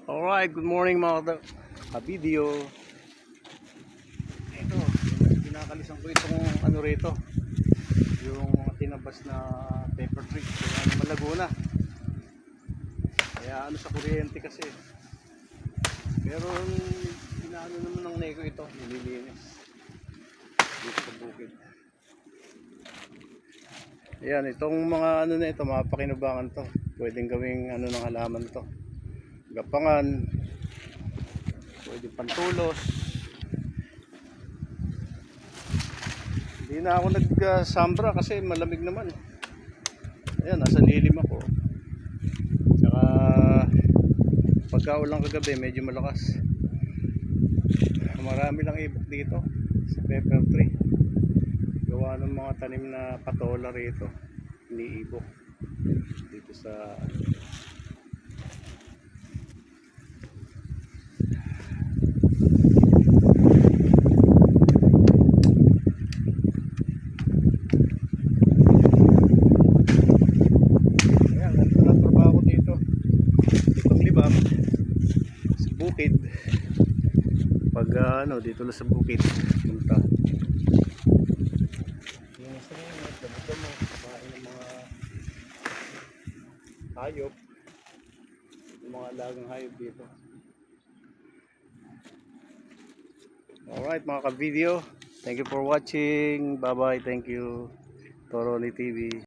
Alright, good morning mga ka-video. Ito, kinakalisan ko itong ano rito, yung mga tinabas na pepper tree. Kaya malago na. Kaya ano sa kuryente kasi. Pero inaano naman ng nego ito, nililinis dito sa bukid. Ayan, itong mga ano na ito, mga pakinabangan to. Pwedeng gawing ano ng halaman to. Gapangan, pwede pantulos. Hindi na ako nagsambra kasi malamig naman. Ayan, nasa lilim ako. Tsaka pagkaulang kagabi medyo malakas. Marami lang ibok dito sa pepper tree. Gawa ng mga tanim na patola rito, iniibok dito sa bukid. Pag ano dito lang sa bukid punta yung sa dito mo kumain ng mga hayop, yung mga alagang hayop dito. Alright mga ka-video, thank you for watching, bye bye, thank you. Toroni TV.